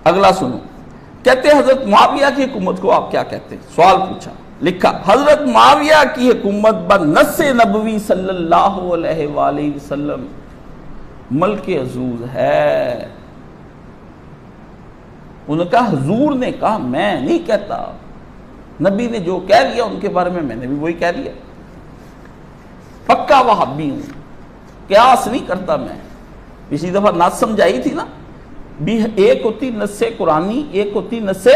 اگلا سنو، کہتے ہیں حضرت معاویہ کی حکومت کو آپ کیا کہتے ہیں؟ سوال پوچھا، لکھا حضرت معاویہ کی حکومت بنص نبوی صلی اللہ علیہ وآلہ وسلم ملک عزوز ہے۔ انہوں نے کہا حضور نے کہا، میں نہیں کہتا، نبی نے جو کہہ لیا ان کے بارے میں نے بھی وہی کہہ لیا، پکا وہابی ہوں، قیاس نہیں کرتا میں۔ پچھلی دفعہ نص سمجھائی تھی نا، ایک ہوتی نص قرآنی، ایک ہوتی نص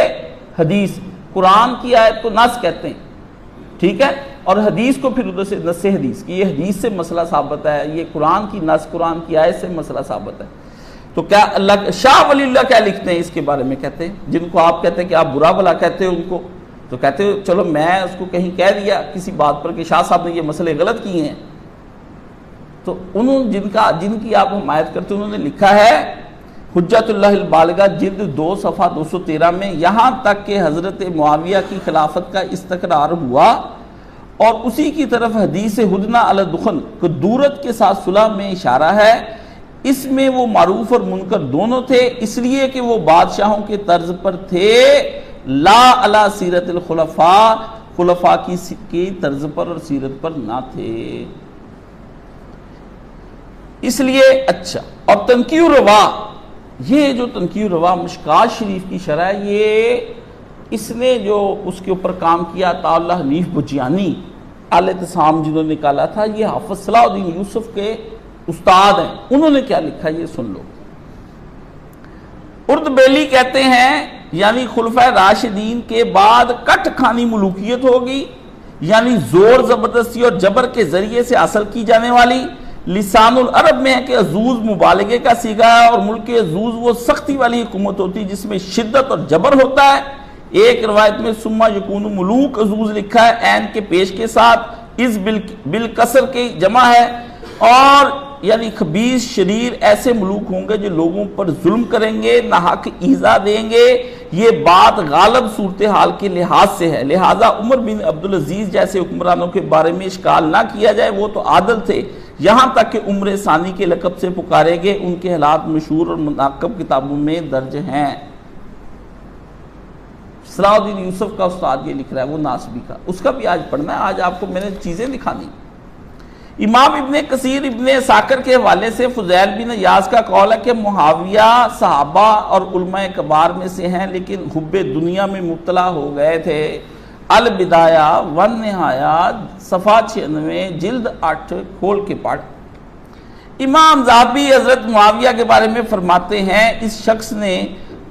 حدیث۔ قرآن کی آیت کو نص کہتے ہیں، ٹھیک ہے، اور حدیث کو پھر ادھر سے نص حدیث کی، یہ حدیث سے مسئلہ ثابت ہے، یہ قرآن کی نص قرآن کی آیت سے مسئلہ ثابت ہے۔ تو کیا اللہ شاہ ولی اللہ کیا لکھتے ہیں اس کے بارے میں؟ کہتے ہیں جن کو آپ کہتے ہیں کہ آپ برا بلا کہتے ہیں ان کو، تو کہتے ہیں چلو میں اس کو کہیں کہہ دیا کسی بات پر کہ شاہ صاحب نے یہ مسئلے غلط کیے ہیں، تو انہوں جن کی آپ حمایت کرتے ہیں انہوں نے لکھا ہے حجت اللہ البالغہ جلد 2 صفحہ 213 میں، یہاں تک کہ حضرت معاویہ کی خلافت کا استقرار ہوا اور اسی کی طرف حدیث ہدنہ علی الدخن کو دورت کے ساتھ صلح میں اشارہ ہے، اس میں وہ معروف اور منکر دونوں تھے، اس لیے کہ وہ بادشاہوں کے طرز پر تھے، لا علی سیرت الخلفاء، خلفاء کی طرز پر اور سیرت پر نہ تھے۔ اس لیے اچھا، اور تنقیح روا، یہ جو تنقیح روا مشکات شریف کی شرح، یہ اس نے جو اس کے اوپر کام کیا تعالی حنیف بجیانی الاعتصام جنہوں نے نکالا تھا، یہ حافظ صلاح الدین یوسف کے استاد ہیں، انہوں نے کیا لکھا یہ سن لو۔ اردبیلی کہتے ہیں یعنی خلفائے راشدین کے بعد کٹ کھانی ملوکیت ہوگی، یعنی زور زبردستی اور جبر کے ذریعے سے حاصل کی جانے والی۔ لسان العرب میں ہے کہ عزوز مبالغے کا صیغہ ہے، اور ملک عزوز وہ سختی والی حکومت ہوتی جس میں شدت اور جبر ہوتا ہے۔ ایک روایت میں ثم یکون ملوک عزوز لکھا ہے، عین کے پیش کے ساتھ، اس بالکسر کی جمع ہے، اور یعنی خبیث شریر ایسے ملوک ہوں گے جو لوگوں پر ظلم کریں گے، ناحق ایذا دیں گے۔ یہ بات غالب صورتحال کے لحاظ سے ہے، لہٰذا عمر بن عبدالعزیز جیسے حکمرانوں کے بارے میں اشکال نہ کیا جائے، وہ تو عادل تھے، یہاں تک کہ عمر ثانی کے لقب سے پکارے گئے، ان کے حالات مشہور اور مناقب کتابوں میں درج ہیں۔ صلاح الدین یوسف کا استاد یہ لکھ رہا ہے، وہ ناسبی کا، اس کا بھی آج پڑھنا ہے، آج آپ کو میں نے چیزیں دکھانی۔ امام ابن کثیر ابن ساکر کے حوالے سے فضیل بن ایاز کا قول ہے کہ معاویہ صحابہ اور علماء کبار میں سے ہیں، لیکن حب دنیا میں مبتلا ہو گئے تھے۔ البدایہ والنہایہ صفحہ 96 جلد 8 کھول کے پڑھ۔ امام ذہبی حضرت معاویہ کے بارے میں فرماتے ہیں، اس شخص نے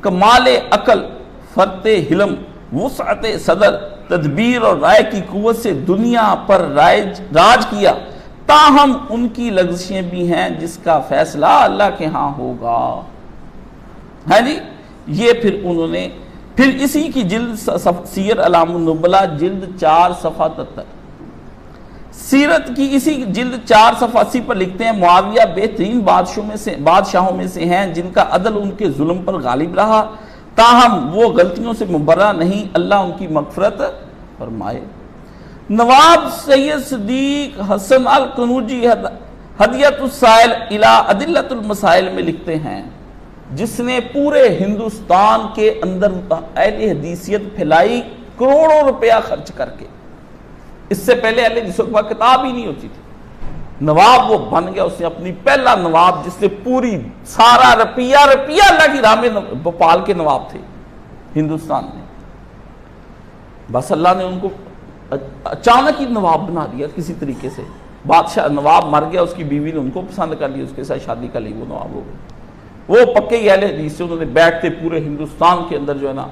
کمال عقل، فرط حلم، وسعت صدر، تدبیر اور رائے کی قوت سے دنیا پر راج کیا، تاہم ان کی لغزشیں بھی ہیں جس کا فیصلہ اللہ کے ہاں ہوگا۔ ہے جی، یہ پھر انہوں نے پھر اسی کی جلد سیر اعلام النبلاء جلد 4 صفحہ 73 سیرت کی اسی جلد 4 صفحہ 80 پر لکھتے ہیں، معاویہ بہترین بادشاہوں میں سے ہیں جن کا عدل ان کے ظلم پر غالب رہا، تاہم وہ غلطیوں سے مبرہ نہیں، اللہ ان کی مغفرت فرمائے۔ نواب سید صدیق حسن القنوجی ہدیۃ السائل الی ادلۃ المسائل میں لکھتے ہیں، جس نے پورے ہندوستان کے اندر اہل حدیثیت پھیلائی کروڑوں روپیہ خرچ کر کے، اس سے پہلے اہل حدیثوں کے پاس کتاب ہی نہیں ہوتی تھی، نواب وہ بن گیا، اس نے اپنی پہلا نواب جس نے پوری سارا روپیہ اللہ کی راہ میں بھوپال کے نواب تھے ہندوستان میں، بس اللہ نے ان کو اچانک ہی نواب بنا دیا کسی طریقے سے، بادشاہ نواب مر گیا، اس کی بیوی نے ان کو پسند کر لی، اس کے ساتھ شادی کر لی، وہ نواب ہو گئے۔ وہ پکے ہی اہل حدیث سے، انہوں نے بیٹھتے پورے ہندوستان کے اندر جو ہے نا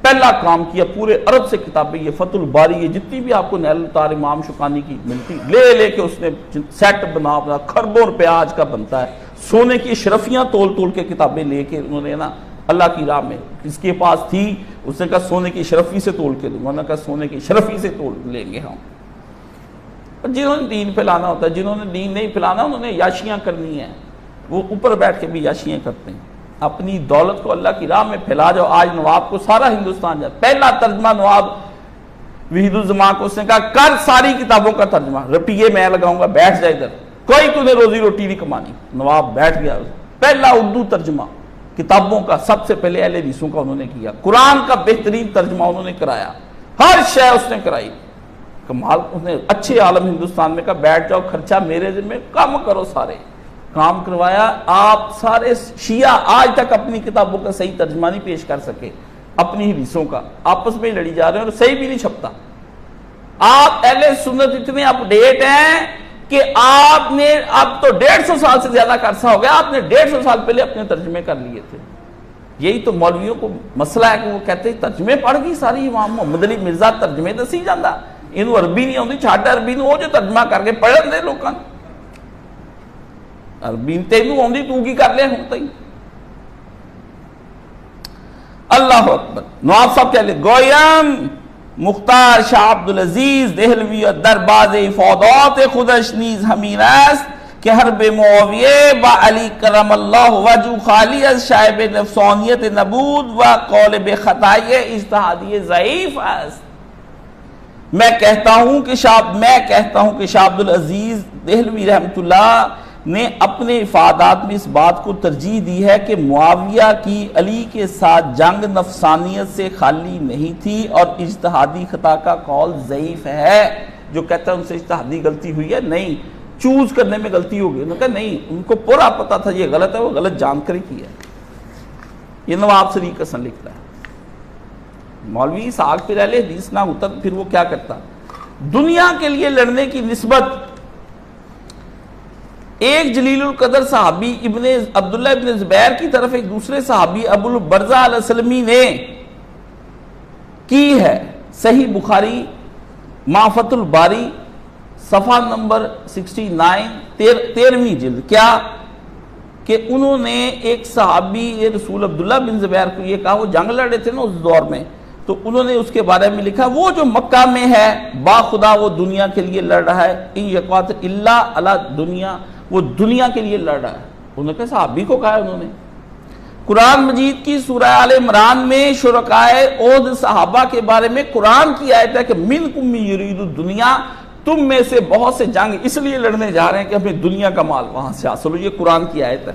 پہلا کام کیا، پورے عرب سے کتابیں، یہ فتح الباری، یہ جتنی بھی آپ کو نیل الطار امام شوکانی کی ملتی لے کے اس نے سیٹ بنا کھربوں روپیہ آج کا بنتا ہے، سونے کی اشرفیاں تول کے کتابیں لے کے انہوں نے نا اللہ کی راہ میں، اس کے پاس تھی، اس نے کہا سونے کی اشرفی سے تول کے دوں گا، انہوں نے کہا سونے کی اشرفی سے تول لیں گے ہم۔ جنہوں نے دین پھیلانا ہوتا ہے، جنہوں نے دین نہیں پھیلانا انہوں نے یاشیاں کرنی ہیں، وہ اوپر بیٹھ کے بھی یاشیاں کرتے ہیں، اپنی دولت کو اللہ کی راہ میں پھیلا جاؤ۔ آج نواب کو سارا ہندوستان جائے، پہلا ترجمہ نواب وحید الزمان کو اس نے کہا کر ساری کتابوں کا ترجمہ، روپیے میں لگاؤں گا، بیٹھ جائے ادھر، کوئی تو نے روزی روٹی نہیں کمانی۔ نواب بیٹھ گیا، پہلا اردو ترجمہ کتابوں کا سب سے پہلے اہل حدیثوں کا انہوں نے کیا، قرآن کا بہترین ترجمہ انہوں نے کرایا، ہر شے اس نے کرائی، کمال اس نے اچھے عالم ہندوستان میں کہا بیٹھ جاؤ، خرچہ میرے ذمہ، کام کرو، سارے کام کروایا۔ آپ سارے شیعہ آج تک اپنی کتابوں کا صحیح ترجمہ نہیں پیش کر سکے، اپنی حدیثوں کا آپس میں لڑی جا رہے ہیں اور صحیح بھی نہیں چھپتا۔ آپ اہل سنت اتنے اپ ڈیٹ ہیں کہ آپ نے اب تو 150 سال سے زیادہ کا عرصہ ہو گیا، آپ نے 150 سال پہلے اپنے ترجمے کر لیے تھے۔ یہی تو مولویوں کو مسئلہ ہے کہ وہ کہتے ہیں ترجمے پڑھ گئی ساری، امام محمد علی مرزا ترجمے دسی جاندہ، انہوں عربی نہیں ہوندی، چھاٹا عربی نو جو ترجمہ کر کے پڑھن دے لوکاں، عربی تینوں ہوندی تو کی کر لے ہوتا ہی۔ اللہ اکبر۔ نواب صاحب کہہ لے گویم مختار شاہ عبدالعزیز دہلوی و درباز افادات خودش نیز ہمین است کہ حرب معاویہ با علی کرم اللہ وجہ خالی از شائب نفسانیت نبود و قول بے خطائی اجتہادی ضعیف است۔ میں کہتا ہوں کہ شاہ عبدالعزیز دہلوی رحمت اللہ نے اپنے افادات میں اس بات کو ترجیح دی ہے کہ معاویہ کی علی کے ساتھ جنگ نفسانیت سے خالی نہیں تھی اور اجتہادی خطا کا قول ضعیف ہے۔ جو کہتا ہے ان سے اجتہادی غلطی ہوئی ہے، نہیں، چوز کرنے میں غلطی ہوگی، انہوں نے کہا نہیں، ان کو پورا پتا تھا یہ غلط ہے، وہ غلط جان کر کی ہے۔ یہ نواب صدیق حسن لکھتا ہے۔ مولوی ساگ پھر اہل حدیث نہ ہوتا تو پھر وہ کیا کرتا؟ دنیا کے لیے لڑنے کی نسبت ایک جلیل القدر صحابی عبداللہ ابن زبیر کی طرف ایک دوسرے صحابی ابو البرزہ الاسلمی نے کی ہے۔ صحیح بخاری معرفت الباری صفحہ نمبر 69 13ویں جلد، کیا کہ انہوں نے ایک صحابی رسول عبداللہ بن زبیر کو یہ کہا، وہ جنگ لڑے تھے نا اس دور میں، تو انہوں نے اس کے بارے میں لکھا وہ جو مکہ میں ہے با خدا وہ دنیا کے لیے لڑ رہا ہے، ان یقاتل الا علی دنیا، وہ دنیا کے لیے لڑ رہا ہے۔ انہوں نے کہا صحابی کو کہا ہے انہوں نے۔ قرآن مجید کی سورہ آل عمران میں شرکائے عہد صحابہ کے بارے میں قرآن کی آیت ہے کہ منکم من یرید الدنیا، تم میں سے بہت سے جنگ اس لیے لڑنے جا رہے ہیں کہ ہمیں دنیا کا مال وہاں سے حاصل ہو، یہ قرآن کی آیت ہے۔